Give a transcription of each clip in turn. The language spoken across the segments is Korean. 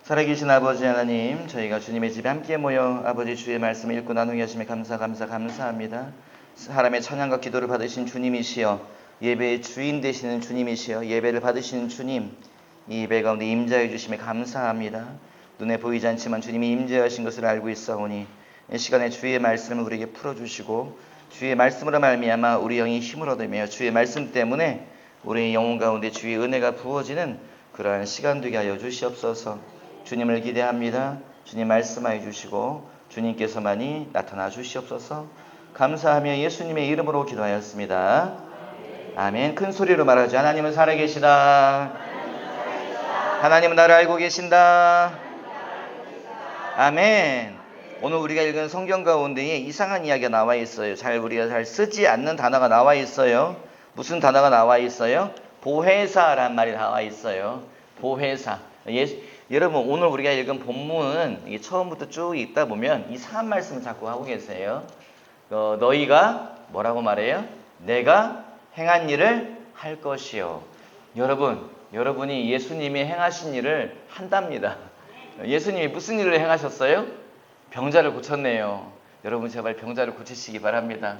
살아계신 아버지 하나님, 저희가 주님의 집에 함께 모여 아버지 주의 말씀을 읽고 나누게 하심에 감사합니다. 사람의 찬양과 기도를 받으신 주님이시여, 예배의 주인 되시는 주님이시여, 예배를 받으시는 주님, 이 예배 가운데 임재해 주심에 감사합니다. 눈에 보이지 않지만 주님이 임재하신 것을 알고 있사오니 이 시간에 주의 말씀을 우리에게 풀어주시고 주의 말씀으로 말미암아 우리 영이 힘을 얻으며 주의 말씀 때문에 우리의 영혼 가운데 주의 은혜가 부어지는 그러한 시간 되게 하여 주시옵소서. 주님을 기대합니다. 주님 말씀하여 주시고 주님께서만이 나타나 주시옵소서. 감사하며 예수님의 이름으로 기도하였습니다. 아멘. 큰 소리로 말하죠. 하나님은 살아계시다. 하나님은 나를 알고 계신다. 아멘. 오늘 우리가 읽은 성경 가운데에 이상한 이야기가 나와 있어요. 우리가 잘 쓰지 않는 단어가 나와 있어요. 무슨 단어가 나와 있어요? 보혜사란 말이 나와 있어요. 보혜사. 여러분, 오늘 우리가 읽은 본문은 처음부터 쭉 읽다 보면 이상한 말씀을 자꾸 하고 계세요. 너희가 뭐라고 말해요? 내가 행한 일을 할 것이요. 여러분이 예수님이 행하신 일을 한답니다. 예수님이 무슨 일을 행하셨어요? 병자를 고쳤네요. 여러분 제발 병자를 고치시기 바랍니다.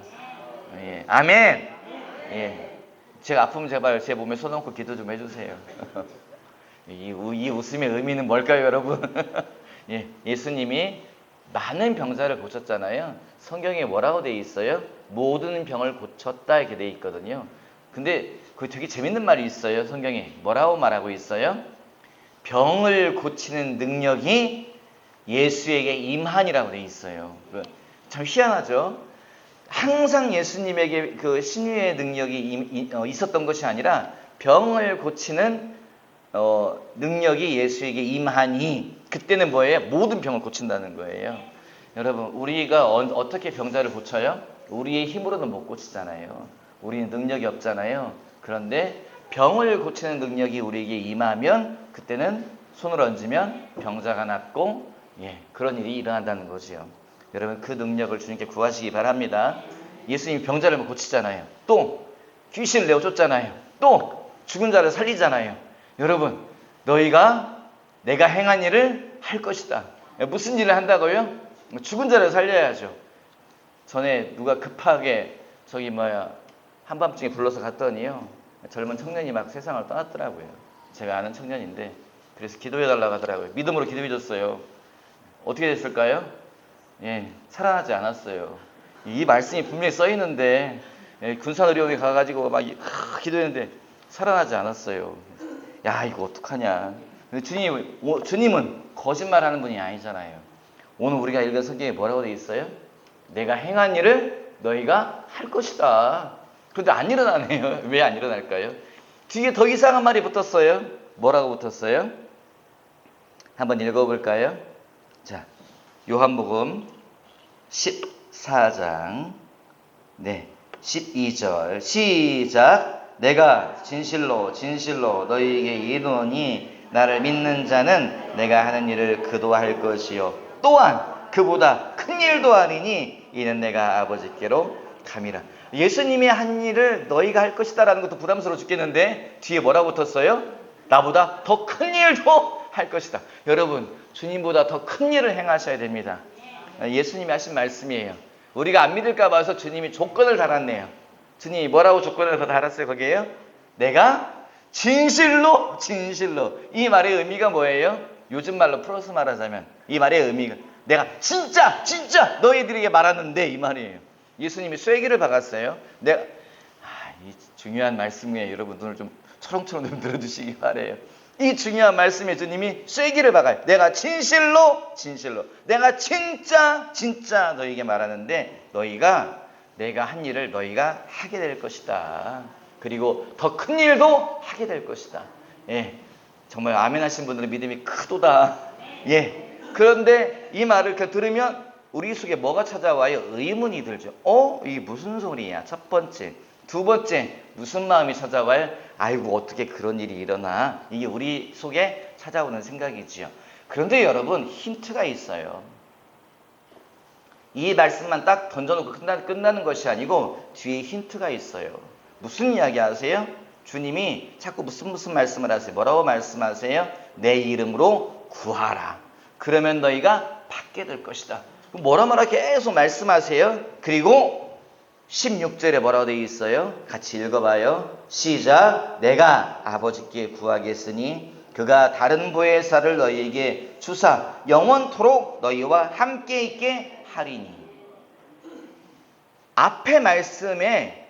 예. 아멘. 예. 제가 아프면 제발 제 몸에 손 얹고 기도 좀 해주세요. 이 웃음의 의미는 뭘까요, 여러분? 예, 예수님이 많은 병자를 고쳤잖아요. 성경에 뭐라고 돼 있어요? 모든 병을 고쳤다 이렇게 돼 있거든요. 근데 그 되게 재밌는 말이 있어요. 성경에 뭐라고 말하고 있어요? 병을 고치는 능력이 예수에게 임한이라고 돼 있어요. 참 희한하죠? 항상 예수님에게 그 신유의 능력이 있었던 것이 아니라 병을 고치는 능력이 예수에게 임하니 그때는 뭐예요? 모든 병을 고친다는 거예요. 여러분, 우리가 어떻게 병자를 고쳐요? 우리의 힘으로는 못 고치잖아요. 우리는 능력이 없잖아요. 그런데 병을 고치는 능력이 우리에게 임하면 그때는 손을 얹으면 병자가 낫고 그런 일이 일어난다는 거지요. 여러분, 그 능력을 주님께 구하시기 바랍니다. 예수님이 병자를 고치잖아요. 또 귀신을 내어쫓잖아요. 또 죽은 자를 살리잖아요. 여러분, 내가 행한 일을 할 것이다. 무슨 일을 한다고요? 죽은 자를 살려야죠. 전에 누가 급하게 한밤중에 불러서 갔더니요, 젊은 청년이 막 세상을 떠났더라고요. 제가 아는 청년인데 그래서 기도해달라고 하더라고요. 믿음으로 기도해줬어요. 어떻게 됐을까요? 살아나지 않았어요. 이 말씀이 분명히 써있는데 군산의료원에 가가지고 막 기도했는데 살아나지 않았어요. 야, 이거 어떡하냐. 주님은 거짓말하는 분이 아니잖아요. 오늘 우리가 읽은 성경에 뭐라고 되어 있어요? 내가 행한 일을 너희가 할 것이다. 그런데 안 일어나네요. 왜 안 일어날까요? 뒤에 더 이상한 말이 붙었어요. 뭐라고 붙었어요? 한번 읽어볼까요? 자, 요한복음 14장 12절 시작. 내가 진실로 너희에게 이르노니 나를 믿는 자는 내가 하는 일을 그도 할 것이요 또한 그보다 큰 일도 아니니 이는 내가 아버지께로 감이라. 예수님이 한 일을 너희가 할 것이다 라는 것도 부담스러워 죽겠는데 뒤에 뭐라고 붙었어요? 나보다 더 큰 일도 할 것이다. 여러분, 주님보다 더 큰 일을 행하셔야 됩니다. 예수님이 하신 말씀이에요. 우리가 안 믿을까 봐서 주님이 조건을 달았네요. 주님이 뭐라고 조건을 더 달았어요? 거기에요? 내가 진실로 이 말의 의미가 뭐예요? 요즘 말로 풀어서 말하자면 이 말의 의미가 내가 진짜 너희들에게 말하는데 이 말이에요. 예수님이 쐐기를 박았어요. 이 중요한 말씀이에요. 여러분 눈을 좀 초롱초롱 좀 들어주시기 바래요. 이 중요한 말씀에 주님이 쐐기를 박아요. 내가 진실로 내가 진짜 너희에게 말하는데 내가 한 일을 너희가 하게 될 것이다. 그리고 더 큰 일도 하게 될 것이다. 정말 아멘 하신 분들은 믿음이 크도다. 그런데 이 말을 들으면 우리 속에 뭐가 찾아와요? 의문이 들죠. 이게 무슨 소리야? 첫 번째. 두 번째, 무슨 마음이 찾아와요? 아이고, 어떻게 그런 일이 일어나? 이게 우리 속에 찾아오는 생각이지요. 그런데 여러분, 힌트가 있어요. 이 말씀만 딱 던져놓고 끝나는 것이 아니고 뒤에 힌트가 있어요. 무슨 이야기 하세요? 주님이 자꾸 무슨 말씀을 하세요? 뭐라고 말씀하세요? 내 이름으로 구하라. 그러면 너희가 받게 될 것이다. 뭐라 계속 말씀하세요. 그리고 16절에 뭐라고 되어 있어요? 같이 읽어봐요. 시작. 내가 아버지께 구하겠으니 그가 다른 보혜사를 너희에게 주사 영원토록 너희와 함께 있게 하리니. 앞에 말씀에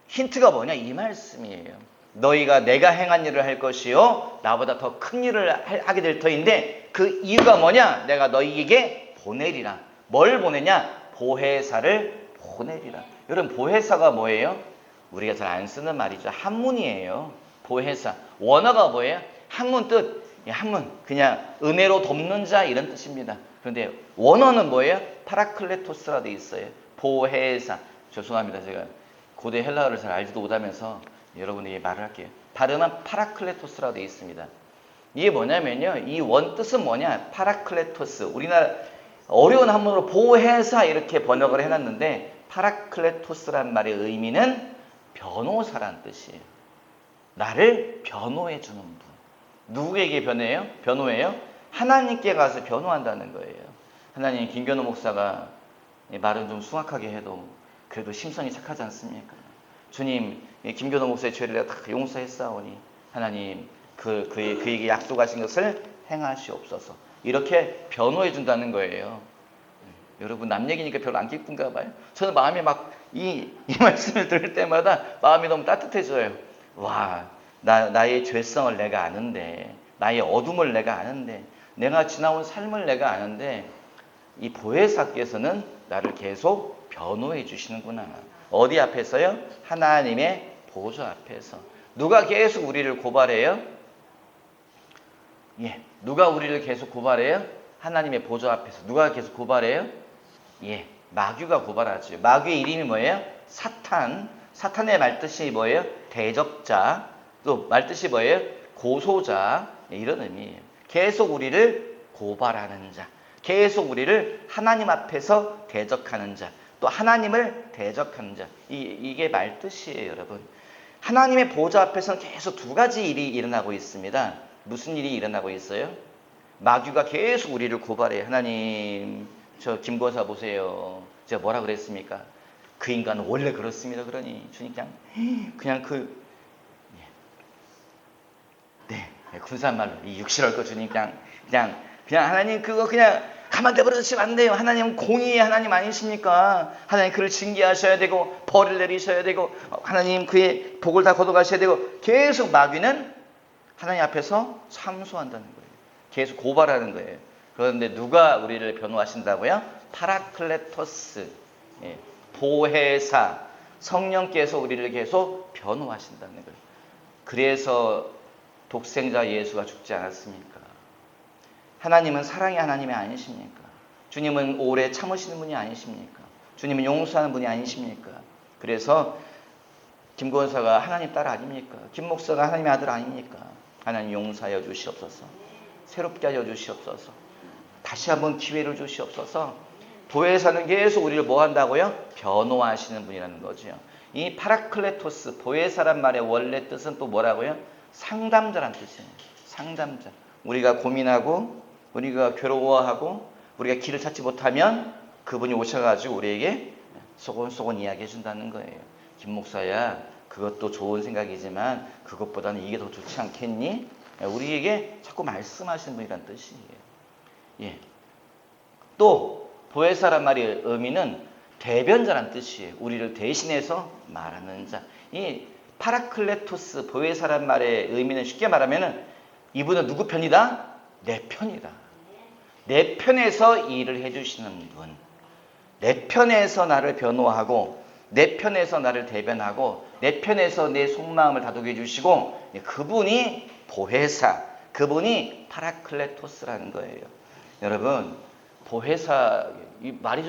힌트가 뭐냐? 이 말씀이에요. 너희가 내가 행한 일을 할 것이요 나보다 더 큰 일을 하게 될 터인데 그 이유가 뭐냐? 내가 너희에게 보내리라. 뭘 보내냐? 보혜사를 보내리라. 여러분, 보혜사가 뭐예요? 우리가 잘 안 쓰는 말이죠. 한문이에요. 보혜사. 원어가 뭐예요? 한문 뜻. 한문 그냥 은혜로 돕는 자 이런 뜻입니다. 그런데 원어는 뭐예요? 파라클레토스라 돼 있어요. 보혜사. 죄송합니다. 제가 고대 헬라어를 잘 알지도 못하면서 여러분에게 말을 할게요. 발음은 파라클레토스라 돼 있습니다. 이게 뭐냐면요. 이 원 뜻은 뭐냐? 파라클레토스. 우리나라 어려운 한문으로 보혜사 이렇게 번역을 해놨는데 파라클레토스란 말의 의미는 변호사란 뜻이에요. 나를 변호해 주는 분. 누구에게 변호해요? 변호해요? 하나님께 가서 변호한다는 거예요. 하나님, 김견호 목사가 말은 좀 숭악하게 해도 그래도 심성이 착하지 않습니까? 주님, 김견호 목사의 죄를 내가 다 용서했사오니 하나님 그에게 약속하신 것을 행하시옵소서. 이렇게 변호해 준다는 거예요. 여러분, 남 얘기니까 별로 안 기쁜가 봐요. 저는 마음이 막 이 말씀을 들을 때마다 마음이 너무 따뜻해져요. 와, 나의 죄성을 내가 아는데, 나의 어둠을 내가 아는데, 내가 지나온 삶을 내가 아는데 이 보혜사께서는 나를 계속 변호해 주시는구나. 어디 앞에서요? 하나님의 보좌 앞에서. 누가 계속 우리를 고발해요? 누가 우리를 계속 고발해요? 하나님의 보좌 앞에서. 누가 계속 고발해요? 마귀가 고발하죠. 마귀의 이름이 뭐예요? 사탄. 사탄의 말뜻이 뭐예요? 대적자. 또 말뜻이 뭐예요? 고소자. 이런 의미예요. 계속 우리를 고발하는 자. 계속 우리를 하나님 앞에서 대적하는 자. 또 하나님을 대적하는 자. 이게 말뜻이에요, 여러분. 하나님의 보좌 앞에서는 계속 두 가지 일이 일어나고 있습니다. 무슨 일이 일어나고 있어요? 마귀가 계속 우리를 고발해요. 하나님, 저 김권사 보세요. 제가 뭐라 그랬습니까? 그 인간은 원래 그렇습니다. 그러니 주님 그냥 군산말로 이 육실할 거 주님 그냥 하나님 그거 그냥 가만 내버려두시면 안 돼요. 하나님은 공의의 하나님 아니십니까? 하나님 그를 징계하셔야 되고 벌을 내리셔야 되고 하나님 그의 복을 다 걷어가셔야 되고 계속 마귀는 하나님 앞에서 참소한다는 거예요. 계속 고발하는 거예요. 그런데 누가 우리를 변호하신다고요? 파라클레토스, 보혜사, 성령께서 우리를 계속 변호하신다는 거예요. 그래서 독생자 예수가 죽지 않았습니까? 하나님은 사랑의 하나님이 아니십니까? 주님은 오래 참으시는 분이 아니십니까? 주님은 용서하는 분이 아니십니까? 그래서 김 권사가 하나님 딸 아닙니까? 김 목사가 하나님의 아들 아닙니까? 하나님 용서하여 주시옵소서. 새롭게 하여 주시옵소서. 다시 한번 기회를 주시옵소서. 보혜사는 계속 우리를 뭐 한다고요? 변호하시는 분이라는 거죠. 이 파라클레토스, 보혜사란 말의 원래 뜻은 또 뭐라고요? 상담자란 뜻이에요. 상담자. 우리가 고민하고 우리가 괴로워하고 우리가 길을 찾지 못하면 그분이 오셔가지고 우리에게 소곤소곤 이야기해 준다는 거예요. 김 목사야, 그것도 좋은 생각이지만 그것보다는 이게 더 좋지 않겠니? 우리에게 자꾸 말씀하시는 분이란 뜻이에요. 또 보혜사란 말의 의미는 대변자란 뜻이에요. 우리를 대신해서 말하는 자. 이 파라클레토스, 보혜사란 말의 의미는 쉽게 말하면 이분은 누구 편이다? 내 편이다. 내 편에서 일을 해주시는 분. 내 편에서 나를 변호하고 내 편에서 나를 대변하고 내 편에서 내 속마음을 다독여 주시고 그분이 보혜사, 그분이 파라클레토스라는 거예요. 여러분, 보혜사 이 말이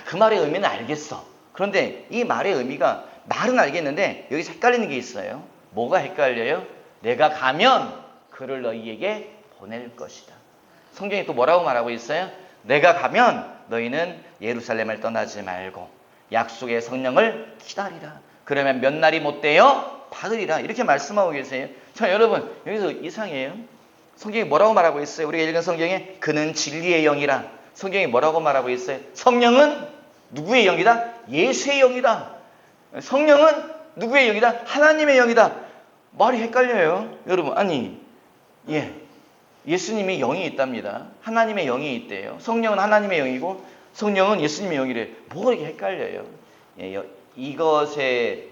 그 말의 의미는 알겠어. 그런데 이 말의 의미가 말은 알겠는데 여기 헷갈리는 게 있어요. 뭐가 헷갈려요? 내가 가면 그를 너희에게 보낼 것이다. 성경이 또 뭐라고 말하고 있어요? 내가 가면 너희는 예루살렘을 떠나지 말고 약속의 성령을 기다리라. 그러면 몇 날이 못 되어 받으리라. 이렇게 말씀하고 계세요. 자, 여러분, 여기서 이상해요. 성경이 뭐라고 말하고 있어요? 우리가 읽은 성경에 그는 진리의 영이라. 성경이 뭐라고 말하고 있어요? 성령은 누구의 영이다? 예수의 영이다. 성령은 누구의 영이다? 하나님의 영이다. 말이 헷갈려요. 여러분, 아니, 예수님이 영이 있답니다. 하나님의 영이 있대요. 성령은 하나님의 영이고 성령은 예수님의 영이래. 뭐가 이렇게 헷갈려요? 이것에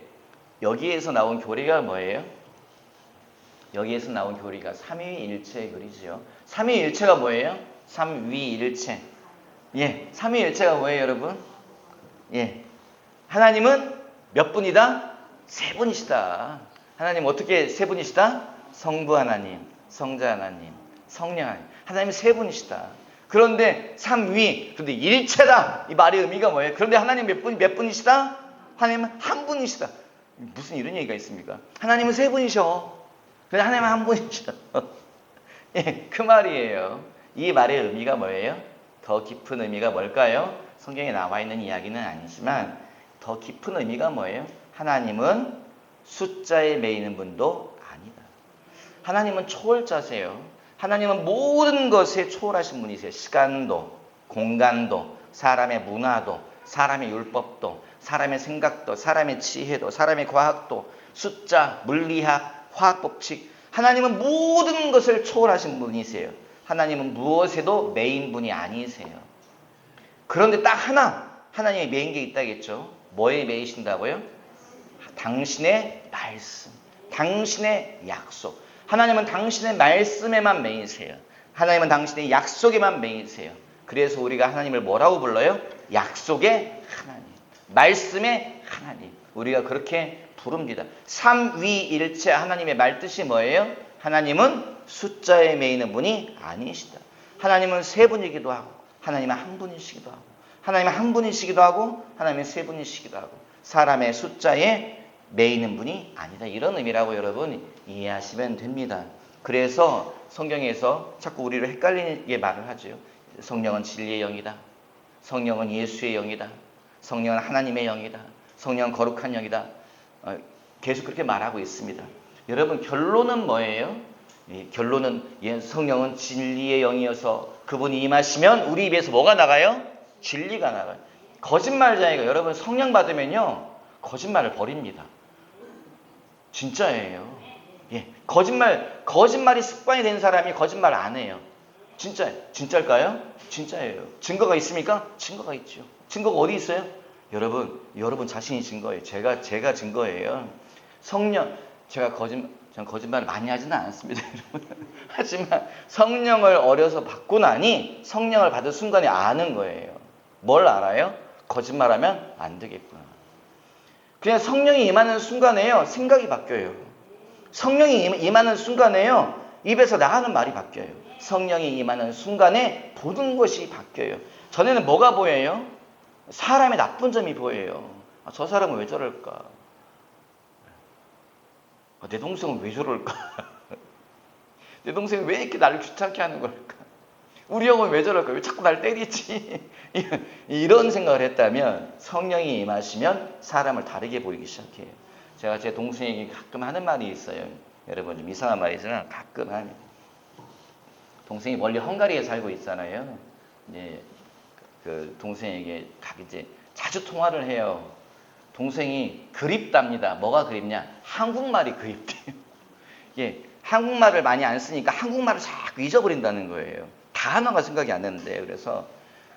여기에서 나온 교리가 뭐예요? 여기에서 나온 교리가 삼위일체 교리죠. 삼위일체가 뭐예요? 삼위일체. 삼위일체가 뭐예요, 여러분? 하나님은 몇 분이다? 세 분이시다. 하나님 어떻게 세 분이시다? 성부 하나님, 성자 하나님, 성령 하나님. 하나님은 세 분이시다. 그런데 삼위, 그런데 일체다. 이 말의 의미가 뭐예요? 그런데 하나님 몇 분이시다? 하나님은 한 분이시다. 무슨 이런 얘기가 있습니까? 하나님은 세 분이셔. 그런데 하나님은 한 분이셔. 그 말이에요. 이 말의 의미가 뭐예요? 더 깊은 의미가 뭘까요? 성경에 나와 있는 이야기는 아니지만 더 깊은 의미가 뭐예요? 하나님은 숫자에 매이는 분도 아니다. 하나님은 초월자세요. 하나님은 모든 것에 초월하신 분이세요. 시간도, 공간도, 사람의 문화도, 사람의 율법도, 사람의 생각도, 사람의 지혜도, 사람의 과학도, 숫자, 물리학, 화학법칙. 하나님은 모든 것을 초월하신 분이세요. 하나님은 무엇에도 매인 분이 아니세요. 그런데 딱 하나님의 매인 게 있다겠죠. 뭐에 매이신다고요? 당신의 말씀, 당신의 약속. 하나님은 당신의 말씀에만 매이세요. 하나님은 당신의 약속에만 매이세요. 그래서 우리가 하나님을 뭐라고 불러요? 약속의 하나님, 말씀의 하나님. 우리가 그렇게 부릅니다. 삼위일체 하나님의 말뜻이 뭐예요? 하나님은 숫자에 매이는 분이 아니시다. 하나님은 세 분이기도 하고 하나님은 한 분이시기도 하고 하나님은 한 분이시기도 하고 하나님은 세 분이시기도 하고 사람의 숫자에 매이는 분이 아니다. 이런 의미라고 여러분 이해하시면 됩니다. 그래서 성경에서 자꾸 우리를 헷갈리게 말을 하죠. 성령은 진리의 영이다. 성령은 예수의 영이다. 성령은 하나님의 영이다. 성령은 거룩한 영이다. 계속 그렇게 말하고 있습니다. 여러분 결론은 뭐예요? 결론은 성령은 진리의 영이어서 그분이 임하시면 우리 입에서 뭐가 나가요? 진리가 나가요. 거짓말자니까 여러분 성령 받으면요 거짓말을 버립니다. 진짜예요. 거짓말이 습관이 된 사람이 거짓말 안 해요. 진짜일까요? 진짜예요. 증거가 있습니까? 증거가 있죠. 증거가 어디 있어요? 여러분 자신이 증거예요. 제가 증거예요. 전 거짓말을 많이 하지는 않습니다. 하지만 성령을 어려서 받고 나니 성령을 받은 순간에 아는 거예요. 뭘 알아요? 거짓말하면 안 되겠구나. 그냥 성령이 임하는 순간에요. 생각이 바뀌어요. 성령이 임하는 순간에요. 입에서 나가는 말이 바뀌어요. 성령이 임하는 순간에 보는 것이 바뀌어요. 전에는 뭐가 보여요? 사람의 나쁜 점이 보여요. 저 사람은 왜 저럴까? 내 동생은 왜 저럴까? 내 동생은 왜 이렇게 나를 귀찮게 하는 걸까? 우리 형은 왜 저럴까? 왜 자꾸 날 때리지? 이런 생각을 했다면 성령이 임하시면 사람을 다르게 보이기 시작해요. 제가 제 동생에게 가끔 하는 말이 있어요. 여러분 좀 이상한 말이지만 가끔 하는. 동생이 멀리 헝가리에 살고 있잖아요. 이제 그 동생에게 이제 자주 통화를 해요. 동생이 그립답니다. 뭐가 그립냐? 한국말이 그립대요. 한국말을 많이 안 쓰니까 한국말을 자꾸 잊어버린다는 거예요. 단어가 생각이 안 나는데 그래서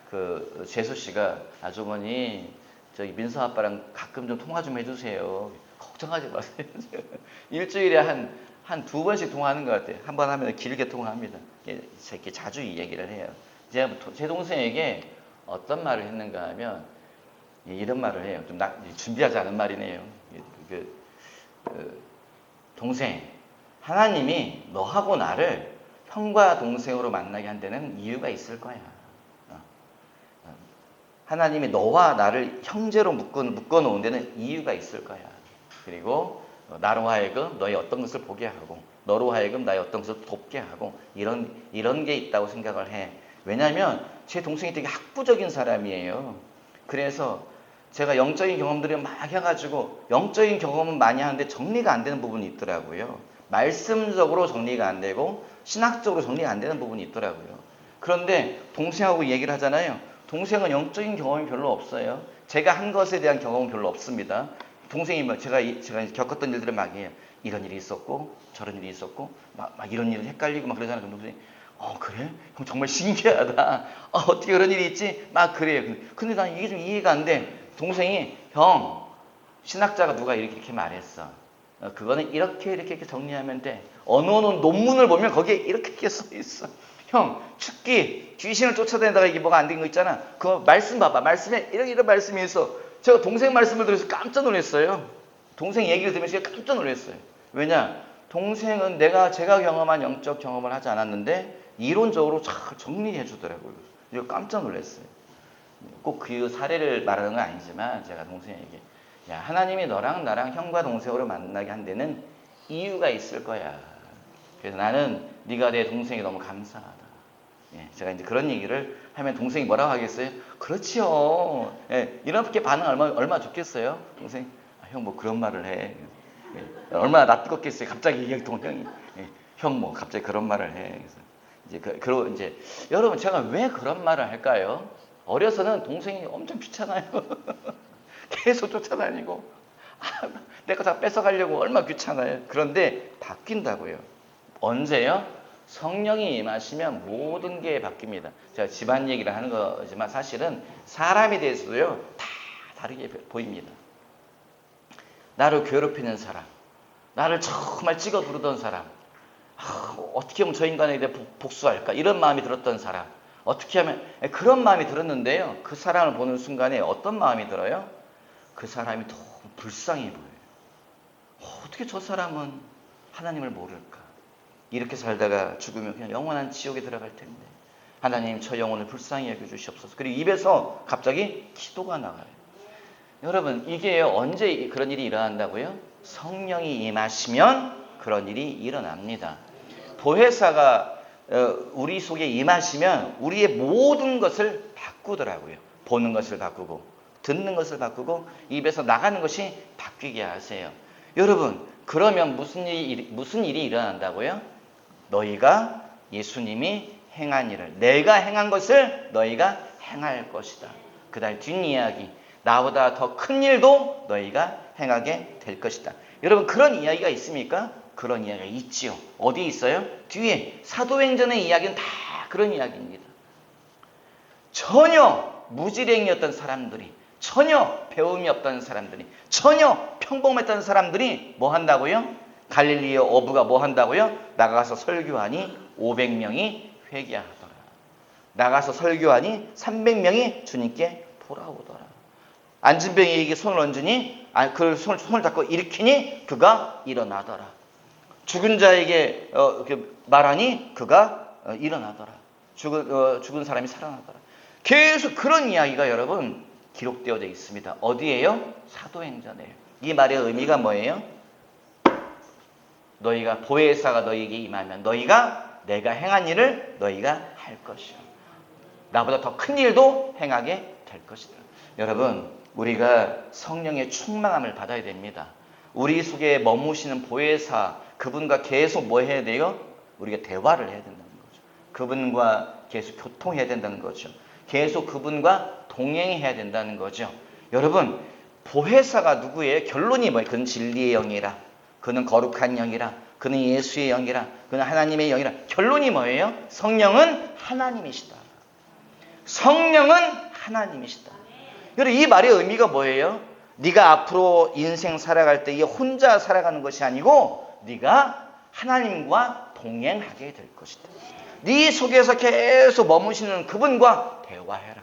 그 재수 씨가 아주머니 저기 민서 아빠랑 가끔 좀 통화 좀 해주세요. 걱정하지 마세요. 일주일에 한 두 번씩 통화하는 것 같아요. 한 번 하면 길게 통화합니다. 이렇게 자주 이 얘기를 해요. 제가 제 동생에게 어떤 말을 했는가 하면 이런 말을 해요. 좀 준비하지 않은 말이네요. 동생, 하나님이 너하고 나를 형과 동생으로 만나게 한 데는 이유가 있을 거야. 하나님이 너와 나를 형제로 묶어 놓은 데는 이유가 있을 거야. 그리고 나로 하여금 너의 어떤 것을 보게 하고 너로 하여금 나의 어떤 것을 돕게 하고 이런 게 있다고 생각을 해. 왜냐하면 제 동생이 되게 학부적인 사람이에요. 그래서 제가 영적인 경험들을 막 해가지고 영적인 경험은 많이 하는데 정리가 안 되는 부분이 있더라고요. 말씀적으로 정리가 안 되고 신학적으로 정리가 안 되는 부분이 있더라고요. 그런데 동생하고 얘기를 하잖아요. 동생은 영적인 경험이 별로 없어요. 제가 한 것에 대한 경험은 별로 없습니다. 동생이 막 제가 겪었던 일들을 막 해요. 이런 일이 있었고 저런 일이 있었고 막 이런 일을 헷갈리고 막 그러잖아요. 그럼 동생이 그래? 형 정말 신기하다. 어떻게 그런 일이 있지? 막 그래요. 근데 난 이게 좀 이해가 안 돼. 동생이 형 신학자가 누가 이렇게 말했어. 그거는 이렇게 정리하면 돼. 어느 논문을 보면 거기에 이렇게 써 있어. 형 죽기 귀신을 쫓아다니다가 이게 뭐가 안 된 거 있잖아. 그거 말씀 봐봐. 말씀에 이런 말씀이 있어. 제가 동생 말씀을 들어서 깜짝 놀랐어요. 동생 얘기를 들으면서 깜짝 놀랐어요. 왜냐? 동생은 제가 경험한 영적 경험을 하지 않았는데 이론적으로 잘 정리해 주더라고요. 이거 깜짝 놀랐어요. 꼭 그 사례를 말하는 건 아니지만 제가 동생에게 야, 하나님이 너랑 나랑 형과 동생으로 만나게 한 데는 이유가 있을 거야. 그래서 나는 네가 내 동생이 너무 감사하다. 예, 제가 이제 그런 얘기를 하면 동생이 뭐라고 하겠어요? 그렇지요. 예, 이렇게 반응 얼마 좋겠어요? 동생, 형 뭐 그런 말을 해. 예, 얼마나 낯뜨겁겠어요. 갑자기 형이 형 뭐 갑자기 그런 말을 해. 그래서 그리고 이제 여러분 제가 왜 그런 말을 할까요? 어려서는 동생이 엄청 귀찮아요. 계속 쫓아다니고 내 거 다 뺏어가려고 얼마나 귀찮아요. 그런데 바뀐다고요. 언제요? 성령이 임하시면 모든 게 바뀝니다. 제가 집안 얘기를 하는 거지만 사실은 사람에 대해서도요 다 다르게 보입니다. 나를 괴롭히는 사람, 나를 정말 찍어 부르던 사람, 어떻게 하면 저 인간에 대해 복수할까 이런 마음이 들었던 사람, 어떻게 하면 그런 마음이 들었는데요. 그 사람을 보는 순간에 어떤 마음이 들어요? 그 사람이 너무 불쌍해 보여요. 어떻게 저 사람은 하나님을 모를까? 이렇게 살다가 죽으면 그냥 영원한 지옥에 들어갈 텐데 하나님 저 영혼을 불쌍히 여겨주시옵소서. 그리고 입에서 갑자기 기도가 나가요. 여러분 이게 언제 그런 일이 일어난다고요? 성령이 임하시면 그런 일이 일어납니다. 보혜사가 우리 속에 임하시면 우리의 모든 것을 바꾸더라고요. 보는 것을 바꾸고 듣는 것을 바꾸고 입에서 나가는 것이 바뀌게 하세요. 여러분 그러면 무슨 일이 일어난다고요? 너희가 예수님이 행한 일을 내가 행한 것을 너희가 행할 것이다. 그 다음 뒷이야기 나보다 더 큰 일도 너희가 행하게 될 것이다. 여러분 그런 이야기가 있습니까? 그런 이야기가 있지요. 어디 있어요? 뒤에 사도행전의 이야기는 다 그런 이야기입니다. 전혀 무지랭이였던 사람들이 전혀 배움이 없던 사람들이 전혀 평범했던 사람들이 뭐 한다고요? 갈릴리의 어부가 뭐 한다고요? 나가서 설교하니 500명이 회개하더라. 나가서 설교하니 300명이 주님께 돌아오더라. 앉은 병이에게 손을 얹으니 그 손을 잡고 일으키니 그가 일어나더라. 죽은 자에게 말하니 그가 일어나더라. 죽은 사람이 살아나더라. 계속 그런 이야기가 여러분 기록되어져 있습니다. 어디에요? 사도행전에요. 이 말의 의미가 뭐예요? 너희가 보혜사가 너희에게 임하면 너희가 내가 행한 일을 너희가 할 것이요. 나보다 더 큰 일도 행하게 될 것이다. 여러분 우리가 성령의 충만함을 받아야 됩니다. 우리 속에 머무시는 보혜사 그분과 계속 뭐 해야 돼요? 우리가 대화를 해야 된다는 거죠. 그분과 계속 교통해야 된다는 거죠. 계속 그분과 동행해야 된다는 거죠. 여러분 보혜사가 누구예요? 결론이 뭐예요? 그는 진리의 영이라 그는 거룩한 영이라 그는 예수의 영이라 그는 하나님의 영이라. 결론이 뭐예요? 성령은 하나님이시다. 성령은 하나님이시다. 여러분 이 말의 의미가 뭐예요? 네가 앞으로 인생 살아갈 때 혼자 살아가는 것이 아니고 네가 하나님과 동행하게 될 것이다. 네 속에서 계속 머무시는 그분과 대화해라.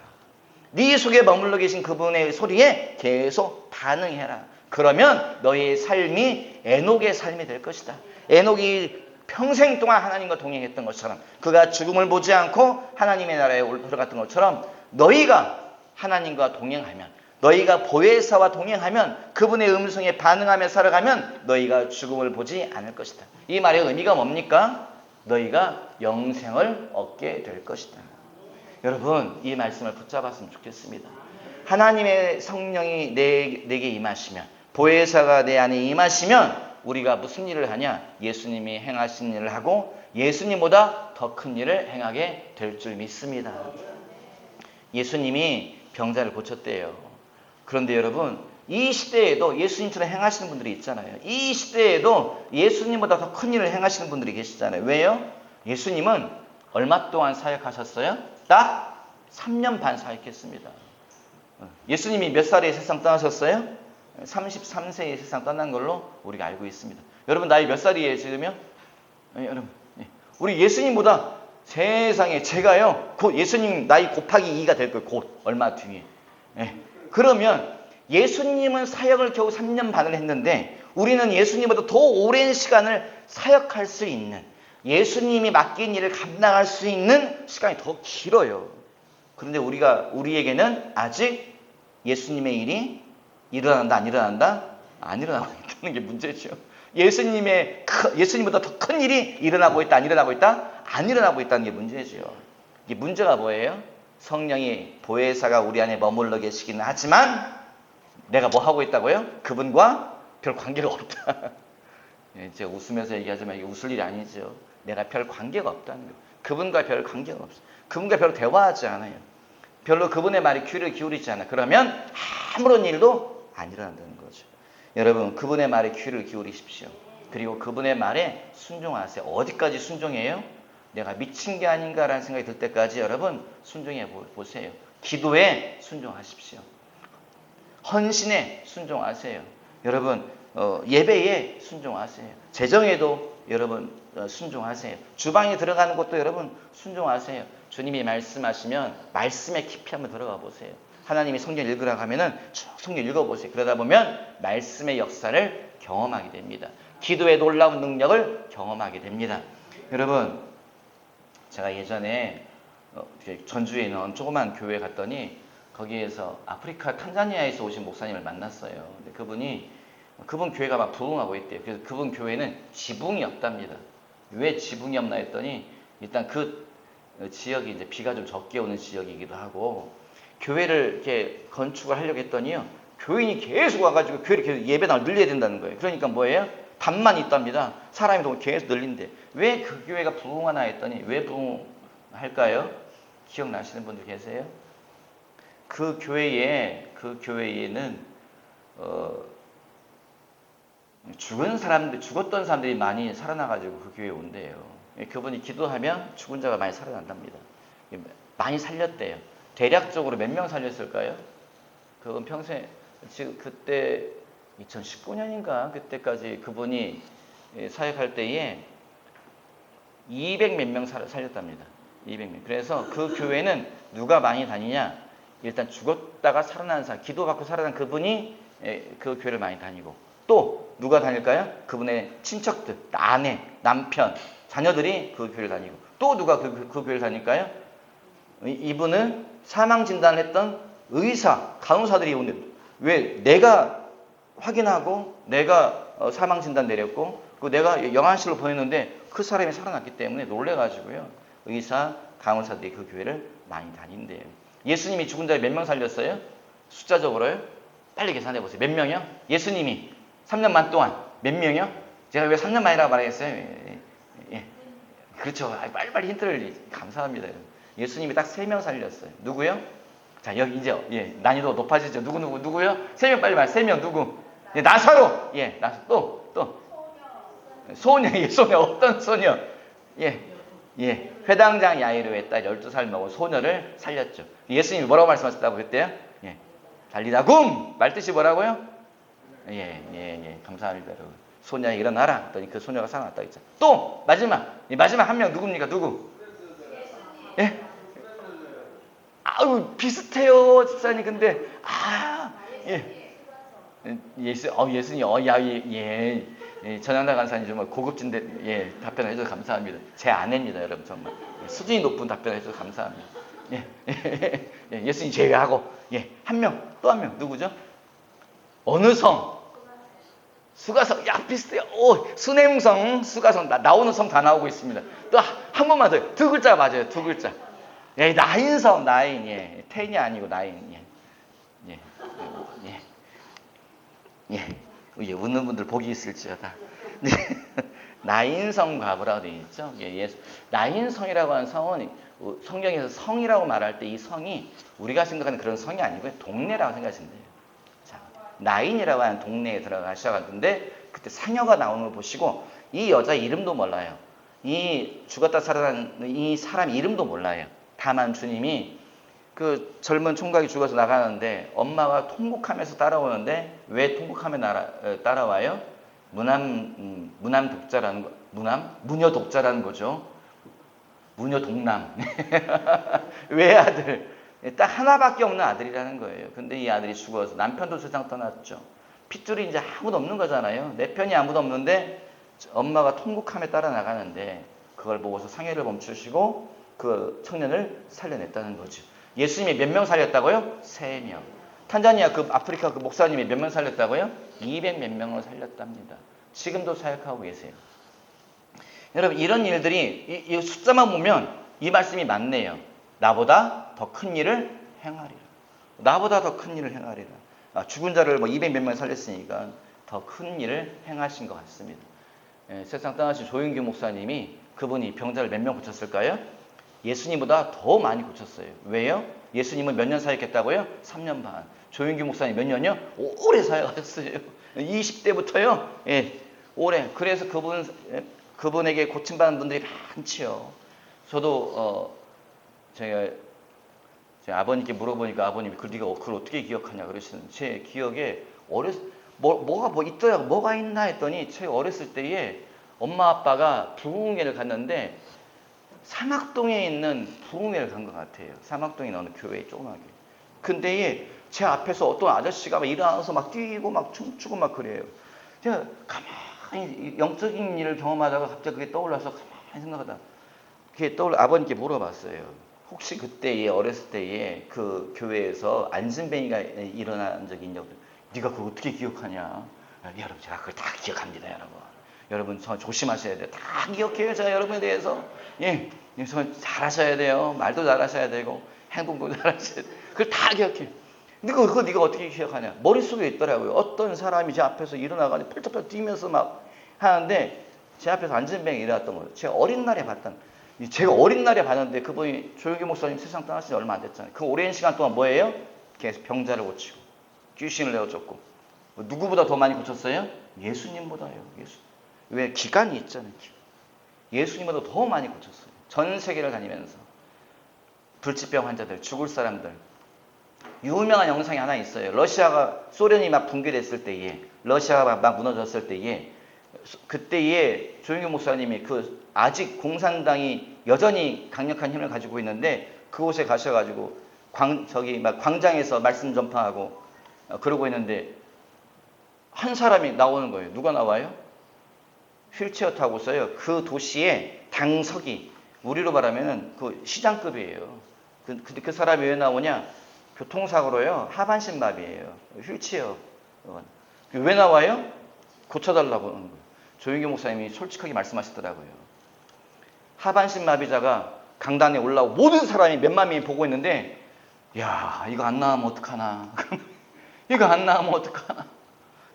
네 속에 머물러 계신 그분의 소리에 계속 반응해라. 그러면 너의 삶이 에녹의 삶이 될 것이다. 에녹이 평생 동안 하나님과 동행했던 것처럼 그가 죽음을 보지 않고 하나님의 나라에 들어갔던 것처럼 너희가 하나님과 동행하면 너희가 보혜사와 동행하면 그분의 음성에 반응하며 살아가면 너희가 죽음을 보지 않을 것이다. 이 말의 의미가 뭡니까? 너희가 영생을 얻게 될 것이다. 여러분 이 말씀을 붙잡았으면 좋겠습니다. 하나님의 성령이 내게 임하시면 보혜사가 내 안에 임하시면 우리가 무슨 일을 하냐? 예수님이 행하신 일을 하고 예수님보다 더 큰 일을 행하게 될 줄 믿습니다. 예수님이 병자를 고쳤대요. 그런데 여러분, 이 시대에도 예수님처럼 행하시는 분들이 있잖아요. 이 시대에도 예수님보다 더 큰 일을 행하시는 분들이 계시잖아요. 왜요? 예수님은 얼마 동안 사역하셨어요? 딱 3년 반 사역했습니다. 예수님이 몇 살에 세상 떠나셨어요? 33세에 세상 떠난 걸로 우리가 알고 있습니다. 여러분 나이 몇 살이에요 지금요? 여러분 우리 예수님보다 세상에 제가요 곧 예수님 나이 곱하기 2가 될 거예요. 곧 얼마 뒤에. 그러면 예수님은 사역을 겨우 3년 반을 했는데 우리는 예수님보다 더 오랜 시간을 사역할 수 있는, 예수님이 맡긴 일을 감당할 수 있는 시간이 더 길어요. 그런데 우리에게는 아직 예수님의 일이 일어난다 안 일어난다? 안 일어나고 있다는 게 문제죠. 예수님보다 더 큰 일이 일어나고 있다 안 일어나고 있다? 안 일어나고 있다는 게 문제죠. 이게 문제가 뭐예요? 성령이 보혜사가 우리 안에 머물러 계시기는 하지만 내가 뭐 하고 있다고요? 그분과 별 관계가 없다. 제가 웃으면서 얘기하지만 이게 웃을 일이 아니죠. 내가 별 관계가 없다는 거예요. 그분과 별 관계가 없어요. 그분과 별로 대화하지 않아요. 별로 그분의 말에 귀를 기울이지 않아요. 그러면 아무런 일도 안 일어난다는 거죠. 여러분 그분의 말에 귀를 기울이십시오. 그리고 그분의 말에 순종하세요. 어디까지 순종해요? 내가 미친 게 아닌가라는 생각이 들 때까지 여러분 순종해 보세요. 기도에 순종하십시오. 헌신에 순종하세요. 여러분 예배에 순종하세요. 재정에도 여러분 순종하세요. 주방에 들어가는 것도 여러분 순종하세요. 주님이 말씀하시면 말씀에 깊이 한번 들어가 보세요. 하나님이 성경 읽으라고 하면은 쭉 성경 읽어보세요. 그러다 보면 말씀의 역사를 경험하게 됩니다. 기도의 놀라운 능력을 경험하게 됩니다. 여러분 제가 예전에 전주에 있는 조그만 교회에 갔더니 거기에서 아프리카 탄자니아에서 오신 목사님을 만났어요. 근데 그분 교회가 막 부흥하고 있대요. 그래서 그분 교회는 지붕이 없답니다. 왜 지붕이 없나 했더니 일단 그 지역이 이제 비가 좀 적게 오는 지역이기도 하고 교회를 이렇게 건축을 하려고 했더니요. 교인이 계속 와가지고 교회를 계속 예배당을 늘려야 된다는 거예요. 그러니까 뭐예요? 답만 있답니다. 사람이 더 계속 늘린대. 왜 그 교회가 부흥하나 했더니 왜 부흥할까요? 기억나시는 분들 계세요? 그 교회에는 죽었던 사람들이 많이 살아나가지고 그 교회에 온대요. 그분이 기도하면 죽은 자가 많이 살아난답니다. 많이 살렸대요. 대략적으로 몇 명 살렸을까요? 그건 평소에 지금 그때 2019년인가 그때까지 그분이 사역할 때에 200 몇 명 살렸답니다. 200명. 그래서 그 교회는 누가 많이 다니냐? 일단 죽었다가 살아난 사람, 기도받고 살아난 그분이 그 교회를 많이 다니고 또 누가 다닐까요? 그분의 친척들, 아내, 남편, 자녀들이 그 교회를 다니고 또 누가 그 교회를 다닐까요? 이분은 사망 진단을 했던 의사, 간호사들이 오는데 왜 내가 확인하고 내가 사망 진단 내렸고 그 내가 영안실로 보냈는데 그 사람이 살아났기 때문에 놀래가지고요. 의사, 간호사들이 그 교회를 많이 다닌대요. 예수님이 죽은 자에 몇 명 살렸어요? 숫자적으로요? 빨리 계산해 보세요. 몇 명이요? 예수님이 3년 반 동안 몇 명이요? 제가 왜 3년 만이라고 말했어요? 예. 그렇죠. 빨리빨리 힌트를 감사합니다. 예수님이 딱 3명 살렸어요. 누구요? 자, 여기 이제 난이도 높아지죠. 누구요? 3명 빨리 말. 3명 누구? 나사로. 또 소녀. 소녀 어떤 소녀? 회당장 야이로의 딸 12살 먹은 소녀를 살렸죠. 예수님이 뭐라고 말씀하셨다고 그랬대요? 달리다굼! 말뜻이 뭐라고요? 감사합니다, 여러분. 소녀야 일어나라. 했더니 그 소녀가 살아났다고 했죠. 또 마지막 한 명 누굽니까? 누구? 아우 비슷해요, 집사님. 근데 예수님 전향다 간사님 정말 고급진데 답변을 해줘서 감사합니다. 제 아내입니다, 여러분. 정말 수준이 높은 답변을 해줘서 감사합니다. 예수님 제외하고 한 명, 또 한 명 누구죠? 어느 성? 수가성. 비슷해요. 수냄성, 수가성. 나오는 성 다 나오고 있습니다. 또 한 번만 더. 두 글자가 맞아요. 두 글자. 나인성. 나인. 텐이 아니고 나인. 웃는 분들 복이 있을지어다. 나인성 과부라고 되어 있죠. 나인성이라고 하는 성은 성경에서 성이라고 말할 때 이 성이 우리가 생각하는 그런 성이 아니고요. 동네라고 생각하시면 돼요. 자, 나인이라고 하는 동네에 들어가셔가지고 그때 상여가 나오는 걸 보시고 이 여자 이름도 몰라요. 이 죽었다 살아난 이 사람 이름도 몰라요. 다만 주님이 그 젊은 총각이 죽어서 나가는데 엄마가 통곡하면서 따라오는데 왜 통곡하며 따라와요? 무남 독자라는 거, 무녀 독자라는 거죠. 무녀 독남. 외아들. 딱 하나밖에 없는 아들이라는 거예요. 근데 이 아들이 죽어서 남편도 세상 떠났죠. 핏줄이 이제 아무도 없는 거잖아요. 내 편이 아무도 없는데 엄마가 통곡하며 따라 나가는데 그걸 보고서 상해를 멈추시고 그 청년을 살려냈다는 거죠. 예수님이 몇 명 살렸다고요? 3명. 탄자니아 그 아프리카 그 목사님이 몇 명 살렸다고요? 200 몇 명을 살렸답니다. 지금도 사역하고 계세요. 여러분 이런 일들이 이 숫자만 보면 이 말씀이 맞네요. 나보다 더 큰 일을 행하리라. 나보다 더 큰 일을 행하리라. 죽은 자를 200 몇 명 살렸으니까 더 큰 일을 행하신 것 같습니다. 세상 떠나신 조윤규 목사님이 그분이 병자를 몇 명 고쳤을까요? 예수님보다 더 많이 고쳤어요. 왜요? 예수님은 몇 년 사역했다고요? 3년 반. 조윤규 목사님 몇 년이요? 오래 사역하셨어요. 20대부터요. 예, 오래. 그래서 그분에게 고침받은 분들이 많지요. 저도 제가 제 아버님께 물어보니까 아버님이 네가 그걸 어떻게 기억하냐 그러시는 제 기억에 뭐가 있나 했더니 제가 어렸을 때에 엄마 아빠가 부흥회를 갔는데 삼학동에 있는 부흥회를 간 것 같아요. 삼학동에 있는 어느 교회 조그맣게. 근데 제 앞에서 어떤 아저씨가 막 일어나서 막 뛰고 막 춤추고 막 그래요. 제가 가만히 영적인 일을 경험하다가 갑자기 그게 떠올라서 가만히 생각하다 그게 아버님께 물어봤어요. 혹시 그때에 어렸을 때에 그 교회에서 안진뱅이가 일어난 적이 있냐고. 네가 그걸 어떻게 기억하냐? 여러분 제가 그걸 다 기억합니다, 여러분. 여러분 저 조심하셔야 돼요. 다 기억해요, 제가 여러분에 대해서. 예, 잘하셔야 돼요. 말도 잘하셔야 되고 행동도 잘하셔야 돼요. 그걸 다 기억해. 근데 그거 네가 어떻게 기억하냐? 머릿속에 있더라고요. 어떤 사람이 제 앞에서 일어나가지고 펄쩍펄쩍 뛰면서 막 하는데 제 앞에서 안진뱅이 일어났던 거예요. 제가 어린 날에 봤는데 그분이 조용기 목사님 세상 떠나신 지 얼마 안 됐잖아요. 그 오랜 시간 동안 뭐예요? 계속 병자를 고치고 귀신을 내어쫓고 누구보다 더 많이 고쳤어요? 예수님보다요. 왜? 기간이 있잖아요. 예수님보다 더 많이 고쳤어요. 전 세계를 다니면서 불치병 환자들, 죽을 사람들. 유명한 영상이 하나 있어요. 소련이 막 붕괴됐을 때에, 러시아가 막 무너졌을 때에, 그때에 조용기 목사님이 아직 공산당이 여전히 강력한 힘을 가지고 있는데 그곳에 가셔가지고 광장에서 말씀 전파하고 그러고 있는데 한 사람이 나오는 거예요. 누가 나와요? 휠체어 타고서요. 그 도시의 당석이 우리로 말하면은 그 시장급이에요. 근데 그 사람이 왜 나오냐? 교통사고로요. 하반신 마비예요. 휠체어. 왜 나와요? 고쳐달라고 하는 거예요. 조윤기 목사님이 솔직하게 말씀하시더라고요. 하반신 마비자가 강단에 올라오고 모든 사람이 몇만 명이 보고 있는데 야 이거 안 나오면 어떡하나. 이거 안 나오면 어떡하나.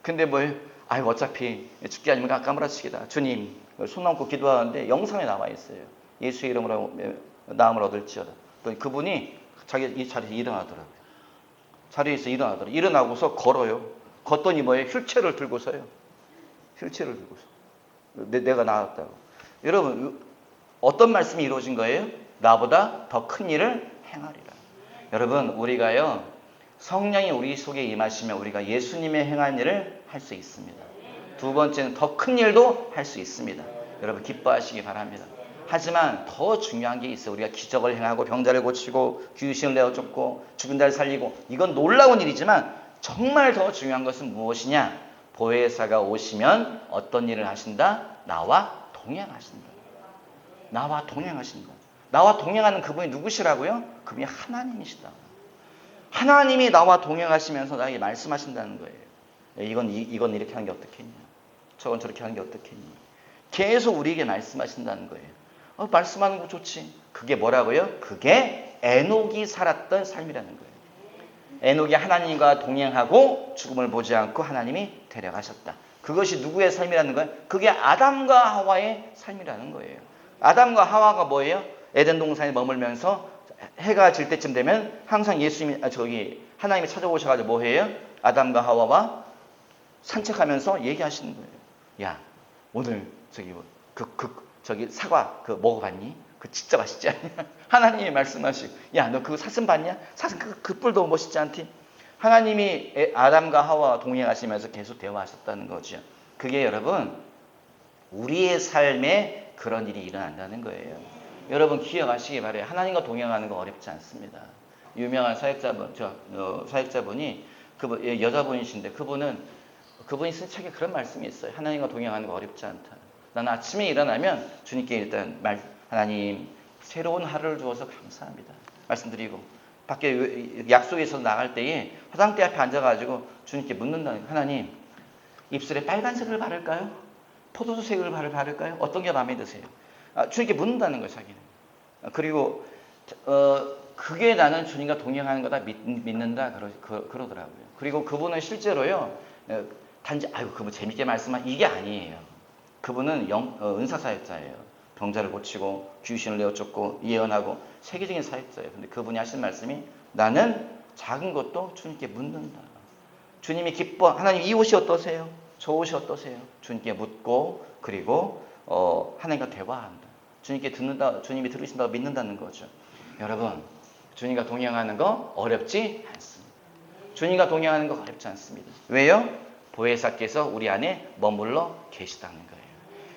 근데 뭐예요? 어차피 죽기 아니면 까무라치기다. 주님 손 넘고 기도하는데 영상에 나와 있어요. 예수의 이름으로 나음을 얻을지어다. 그분이 이 자리에서 일어나더라고요. 자리에서 일어나더라고요. 일어나고서 걸어요. 걷더니 뭐예요? 휠체어를 들고서요. 휠체어를 들고서. 내가 나았다고. 여러분 어떤 말씀이 이루어진 거예요? 나보다 더 큰 일을 행하리라. 여러분 우리가요 성령이 우리 속에 임하시면 우리가 예수님의 행한 일을 할 수 있습니다. 두 번째는 더 큰 일도 할 수 있습니다. 여러분 기뻐하시기 바랍니다. 하지만 더 중요한 게 있어요. 우리가 기적을 행하고 병자를 고치고 귀신을 내어쫓고 죽은 자를 살리고 이건 놀라운 일이지만 정말 더 중요한 것은 무엇이냐? 보혜사가 오시면 어떤 일을 하신다? 나와 동행하신다. 나와 동행하신다. 나와 동행하는 그분이 누구시라고요? 그분이 하나님이시다. 하나님이 나와 동행하시면서 나에게 말씀하신다는 거예요. 이건 이렇게 하는 게 어떻겠냐? 저건 저렇게 하는 게 어떻겠냐? 계속 우리에게 말씀하신다는 거예요. 말씀하는 거 좋지. 그게 뭐라고요? 그게 에녹이 살았던 삶이라는 거예요. 에녹이 하나님과 동행하고 죽음을 보지 않고 하나님이 데려가셨다. 그것이 누구의 삶이라는 거예요? 그게 아담과 하와의 삶이라는 거예요. 아담과 하와가 뭐예요? 에덴 동산에 머물면서 해가 질 때쯤 되면 항상 하나님이 찾아오셔가지고 뭐 해요? 아담과 하와와 산책하면서 얘기하시는 거예요. 야, 오늘 사과 먹어봤니? 그 진짜 맛있지 않냐? 하나님이 말씀하시고, 야, 너 그거 사슴 봤냐? 사슴 그 뿔도 멋있지 않디? 하나님이 아담과 하와와 동행하시면서 계속 대화하셨다는 거죠. 그게 여러분 우리의 삶에 그런 일이 일어난다는 거예요. 여러분 기억하시기 바라요. 하나님과 동행하는 거 어렵지 않습니다. 유명한 사역자분이 여자분이신데 그분이 쓴 책에 그런 말씀이 있어요. 하나님과 동행하는 거 어렵지 않다. 나는 아침에 일어나면 주님께 일단 하나님 새로운 하루를 주어서 감사합니다 말씀드리고, 밖에 약속에서 나갈 때에 화장대 앞에 앉아가지고 주님께 묻는다는 거예요. 하나님, 입술에 빨간색을 바를까요? 포도주색을 바를까요? 어떤 게 마음에 드세요? 주님께 묻는다는 거예요, 자기는. 그리고 그게 나는 주님과 동행하는 거다 믿는다 그러더라고요. 그리고 그분은 실제로요, 단지 그분 재밌게 말씀한 이게 아니에요. 그분은 은사사역자예요. 병자를 고치고 귀신을 내어쫓고 예언하고 세계적인 사역자예요. 근데 그분이 하신 말씀이 나는 작은 것도 주님께 묻는다. 주님이 하나님 이 옷이 어떠세요? 저 옷이 어떠세요? 주님께 묻고 그리고 하나님과 대화한다. 주님이 들으신다고 믿는다는 거죠. 여러분, 주님과 동행하는 거 어렵지 않습니다. 주님과 동행하는 거 어렵지 않습니다. 왜요? 보혜사께서 우리 안에 머물러 계시다는 거예요.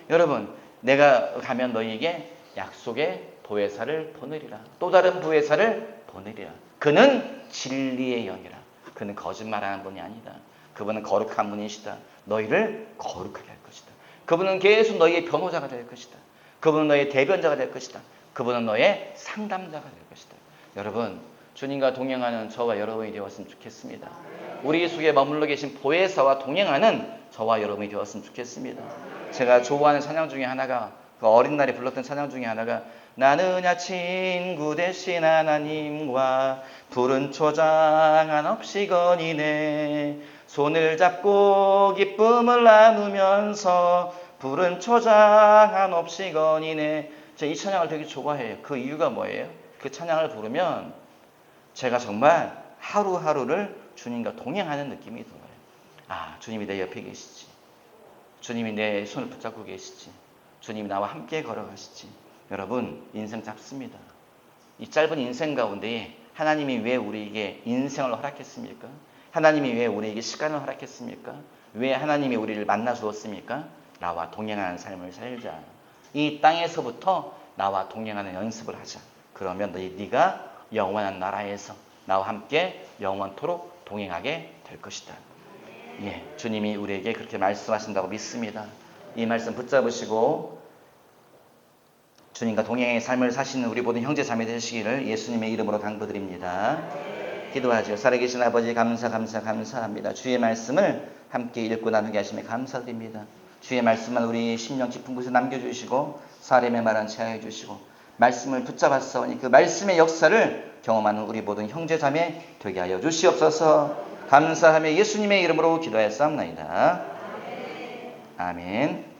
여러분, 내가 가면 너희에게 약속의 보혜사를 보내리라. 또 다른 보혜사를 보내리라. 그는 진리의 영이라. 그는 거짓말하는 분이 아니다. 그분은 거룩한 분이시다. 너희를 거룩하게 할 것이다. 그분은 계속 너희의 변호자가 될 것이다. 그분은 너희의 대변자가 될 것이다. 그분은 너의 상담자가 될 것이다. 여러분, 주님과 동행하는 저와 여러분이 되었으면 좋겠습니다. 우리 속에 머물러 계신 보혜사와 동행하는 저와 여러분이 되었으면 좋겠습니다. 제가 좋아하는 찬양 중에 하나가, 그 어린 날에 불렀던 찬양 중에 하나가, 나느냐 친구 되신 하나님과 푸른 초장 한없이 거니네, 손을 잡고 기쁨을 나누면서 푸른 초장 한없이 거니네. 제가 이 찬양을 되게 좋아해요. 그 이유가 뭐예요? 그 찬양을 부르면 제가 정말 하루하루를 주님과 동행하는 느낌이 들어요. 주님이 내 옆에 계시지. 주님이 내 손을 붙잡고 계시지. 주님이 나와 함께 걸어가시지. 여러분, 인생 잡습니다. 이 짧은 인생 가운데 하나님이 왜 우리에게 인생을 허락했습니까? 하나님이 왜 우리에게 시간을 허락했습니까? 왜 하나님이 우리를 만나 주었습니까? 나와 동행하는 삶을 살자. 이 땅에서부터 나와 동행하는 연습을 하자. 그러면 네가 영원한 나라에서 나와 함께 영원토록 동행하게 될 것이다. 주님이 우리에게 그렇게 말씀하신다고 믿습니다. 이 말씀 붙잡으시고 주님과 동행의 삶을 사시는 우리 모든 형제 자매 되시기를 예수님의 이름으로 당부드립니다. 기도하죠. 살아계신 아버지, 감사합니다. 주의 말씀을 함께 읽고 나누게 하심에 감사드립니다. 주의 말씀만 우리 심령 깊은 곳에 남겨주시고 사람의 말은 제하여 주시고 말씀을 붙잡았사오니 그 말씀의 역사를 경험하는 우리 모든 형제 자매 되게 하여 주시옵소서. 감사하며 예수님의 이름으로 기도하였사옵나이다. 아멘.